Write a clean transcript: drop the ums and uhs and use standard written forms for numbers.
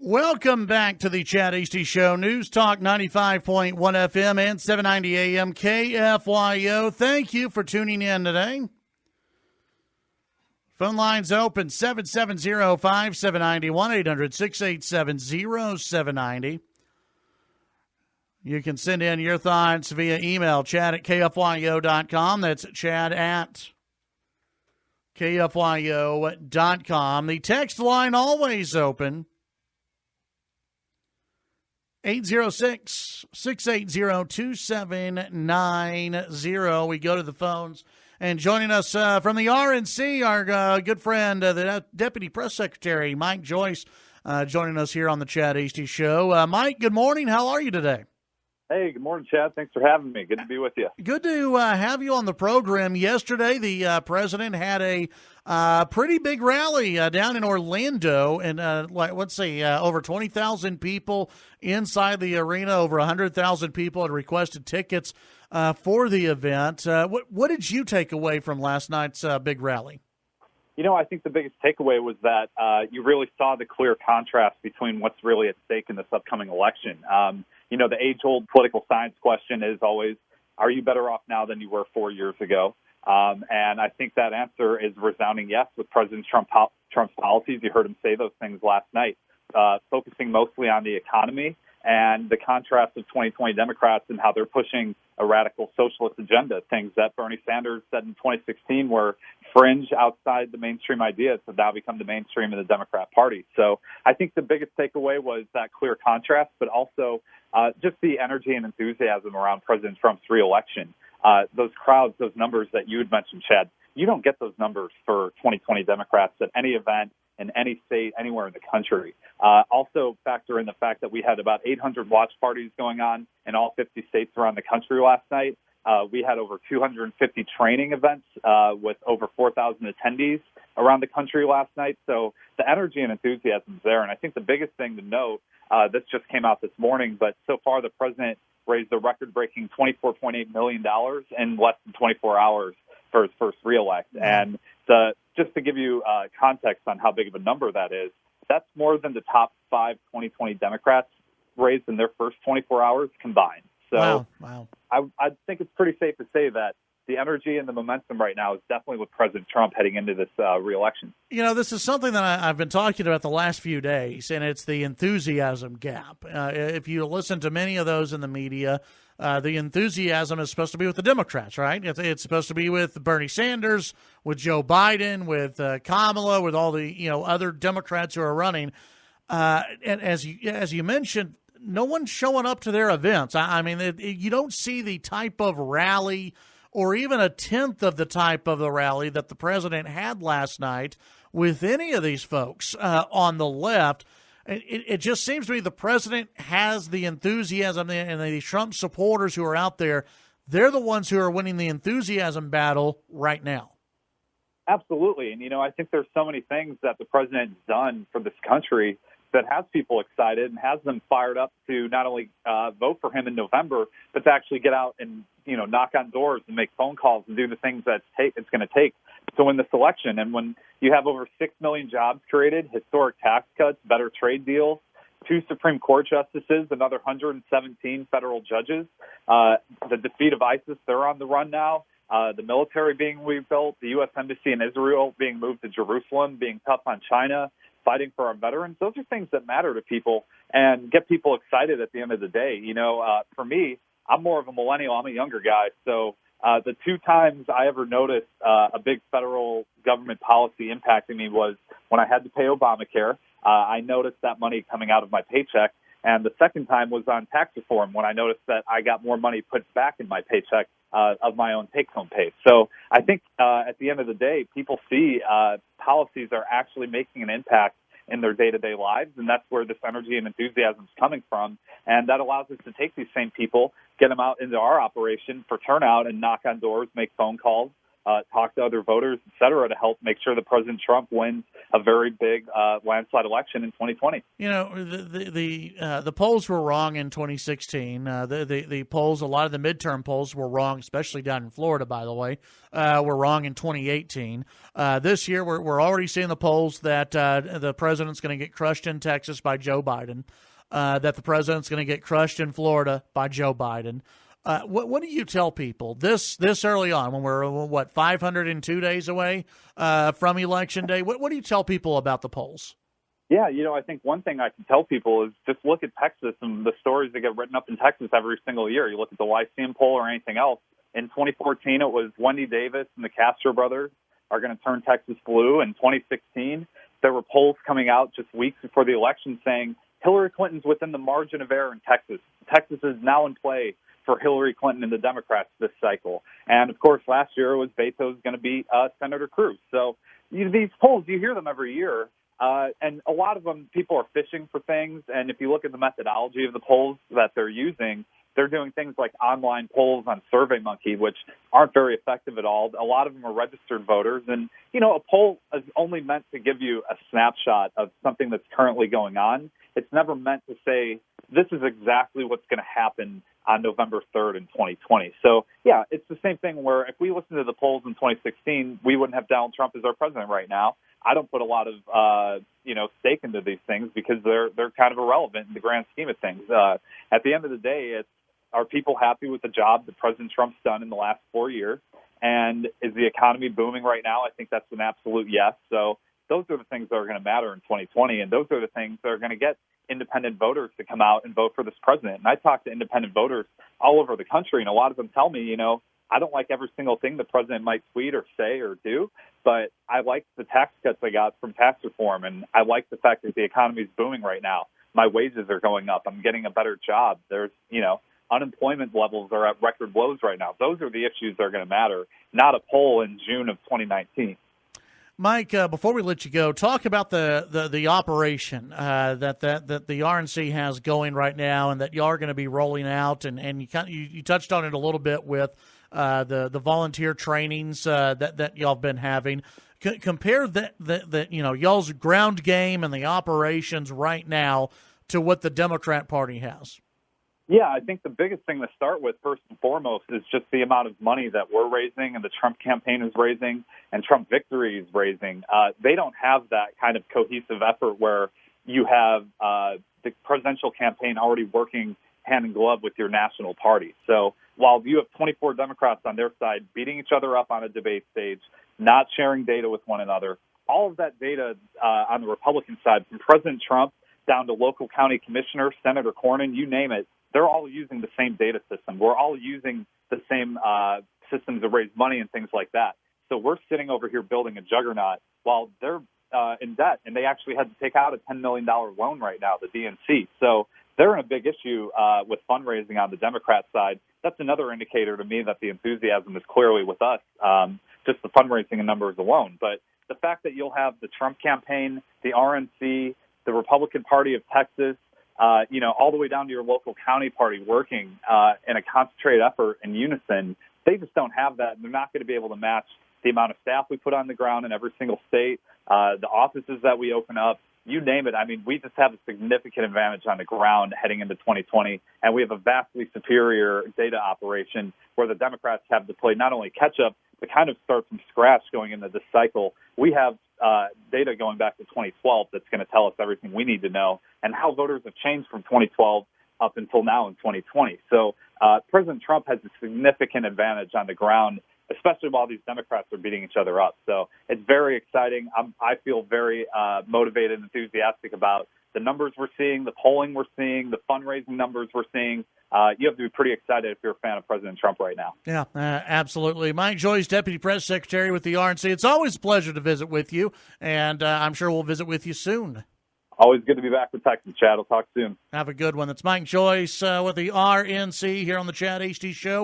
Welcome back to the Chad Easty Show, News Talk 95.1 FM and 790 AM KFYO. Thank you for tuning in today. Phone lines open 770-5790, 1-800-687-0790. You can send in your thoughts via email, chad@kfyo.com. That's chad at KFYO.com. The text line always open. 806-680-2790. We go to the phones. And joining us from the RNC, our good friend, the Deputy Press Secretary, Mike Joyce, joining us here on the Chad Easty Show. Mike, good morning. How are you today? Hey, good morning, Chad. Thanks for having me. Good to be with you. Good to have you on the program. Yesterday, the president had a pretty big rally down in Orlando, and over 20,000 people inside the arena. Over 100,000 people had requested tickets for the event. What did you take away from last night's big rally? You know, I think the biggest takeaway was that you really saw the clear contrast between what's really at stake in this upcoming election. You know, the age-old political science question is always, are you better off now than you were 4 years ago? And I think that answer is resounding yes with President Trump's policies. You heard him say those things last night, focusing mostly on the economy and the contrast of 2020 Democrats and how they're pushing a radical socialist agenda, things that Bernie Sanders said in 2016 were fringe outside the mainstream ideas have now become the mainstream of the Democrat Party. So I think the biggest takeaway was that clear contrast, but also just the energy and enthusiasm around President Trump's reelection. Those crowds, those numbers that you had mentioned, Chad, you don't get those numbers for 2020 Democrats at any event in any state, anywhere in the country. Also factor in the fact that we had about 800 watch parties going on in all 50 states around the country last night. We had over 250 training events with over 4,000 attendees around the country last night. So the energy and enthusiasm is there. And I think the biggest thing to note, this just came out this morning, but so far the president raised a record-breaking $24.8 million in less than 24 hours for his first reelect. And just to give you context on how big of a number that is, that's more than the top 5 2020 Democrats raised in their first 24 hours combined. So wow. I think it's pretty safe to say that the energy and the momentum right now is definitely with President Trump heading into this reelection. You know, this is something that I've been talking about the last few days, and it's the enthusiasm gap. If you listen to many of those in the media, the enthusiasm is supposed to be with the Democrats, right? It's supposed to be with Bernie Sanders, with Joe Biden, with Kamala, with all the other Democrats who are running. And as you mentioned, no one's showing up to their events. I mean, you don't see the type of rally or even a tenth of the type of the rally that the president had last night with any of these folks on the left. It just seems to me the president has the enthusiasm, and the Trump supporters who are out there, they're the ones who are winning the enthusiasm battle right now. Absolutely. And, I think there's so many things that the president's done for this country that has people excited and has them fired up to not only vote for him in November, but to actually get out and, knock on doors and make phone calls and do the things that it's going to take to win this election. And when you have over 6 million jobs created, historic tax cuts, better trade deals, 2 Supreme Court justices, another 117 federal judges, the defeat of ISIS, they're on the run now, the military being rebuilt, the U.S. Embassy in Israel being moved to Jerusalem, being tough on China, fighting for our veterans. Those are things that matter to people and get people excited at the end of the day. For me, I'm more of a millennial. I'm a younger guy. So the 2 times I ever noticed a big federal government policy impacting me was when I had to pay Obamacare. I noticed that money coming out of my paycheck. And the second time was on tax reform when I noticed that I got more money put back in my paycheck of my own take-home pay. So I think at the end of the day, people see policies are actually making an impact in their day-to-day lives, and that's where this energy and enthusiasm is coming from. And that allows us to take these same people, get them out into our operation for turnout and knock on doors, make phone calls, talk to other voters, et cetera, to help make sure that President Trump wins a very big landslide election in 2020. You know, the polls were wrong in 2016. The polls, a lot of the midterm polls were wrong, especially down in Florida, by the way, were wrong in 2018. This year, we're already seeing the polls that the president's going to get crushed in Texas by Joe Biden, that the president's going to get crushed in Florida by Joe Biden. What do you tell people this early on when we're 502 days away from Election Day? What do you tell people about the polls? Yeah, I think one thing I can tell people is just look at Texas and the stories that get written up in Texas every single year. You look at the Lyceum poll or anything else. In 2014, it was Wendy Davis and the Castro brothers are going to turn Texas blue. In 2016, there were polls coming out just weeks before the election saying Hillary Clinton's within the margin of error in Texas. Texas is now in play for Hillary Clinton and the Democrats this cycle. And, of course, last year it was Beto's going to beat Senator Cruz. So these polls, you hear them every year, and a lot of them, people are fishing for things. And if you look at the methodology of the polls that they're using, they're doing things like online polls on SurveyMonkey, which aren't very effective at all. A lot of them are registered voters. And, a poll is only meant to give you a snapshot of something that's currently going on. It's never meant to say, this is exactly what's going to happen on November 3rd in 2020. So, yeah, it's the same thing where if we listened to the polls in 2016, we wouldn't have Donald Trump as our president right now. I don't put a lot of, stake into these things because they're kind of irrelevant in the grand scheme of things. At the end of the day, are people happy with the job that President Trump's done in the last 4 years? And is the economy booming right now? I think that's an absolute yes. So those are the things that are going to matter in 2020, and those are the things that are going to get independent voters to come out and vote for this president. And I talk to independent voters all over the country, and a lot of them tell me, I don't like every single thing the president might tweet or say or do, but I like the tax cuts I got from tax reform, and I like the fact that the economy is booming right now. My wages are going up. I'm getting a better job. There's, unemployment levels are at record lows right now. Those are the issues that are going to matter, not a poll in June of 2019. Mike, before we let you go, talk about the operation that the RNC has going right now, and that you are going to be rolling out, and you touched on it a little bit with the volunteer trainings that y'all have been having. Compare that y'all's ground game and the operations right now to what the Democrat Party has. Yeah, I think the biggest thing to start with, first and foremost, is just the amount of money that we're raising and the Trump campaign is raising and Trump Victory is raising. They don't have that kind of cohesive effort where you have the presidential campaign already working hand in glove with your national party. So while you have 24 Democrats on their side beating each other up on a debate stage, not sharing data with one another, all of that data on the Republican side, from President Trump down to local county commissioner, Senator Cornyn, you name it, they're all using the same data system. We're all using the same systems to raise money and things like that. So we're sitting over here building a juggernaut while they're in debt, and they actually had to take out a $10 million loan right now, the DNC. So they're in a big issue with fundraising on the Democrat side. That's another indicator to me that the enthusiasm is clearly with us, just the fundraising numbers alone. But the fact that you'll have the Trump campaign, the RNC, the Republican Party of Texas, all the way down to your local county party working in a concentrated effort in unison, they just don't have that. They're not going to be able to match the amount of staff we put on the ground in every single state, the offices that we open up, you name it. I mean, we just have a significant advantage on the ground heading into 2020, and we have a vastly superior data operation where the Democrats have to play not only catch up, but kind of start from scratch going into this cycle. We have data going back to 2012 that's going to tell us everything we need to know and how voters have changed from 2012 up until now in 2020. So President Trump has a significant advantage on the ground, especially while these Democrats are beating each other up. So it's very exciting. I feel very motivated and enthusiastic about the numbers we're seeing, the polling we're seeing, the fundraising numbers we're seeing. You have to be pretty excited if you're a fan of President Trump right now. Yeah, absolutely. Mike Joyce, Deputy Press Secretary with the RNC. It's always a pleasure to visit with you, and I'm sure we'll visit with you soon. Always good to be back with Texas, Chad. I'll talk soon. Have a good one. That's Mike Joyce with the RNC here on the Chad HD Show.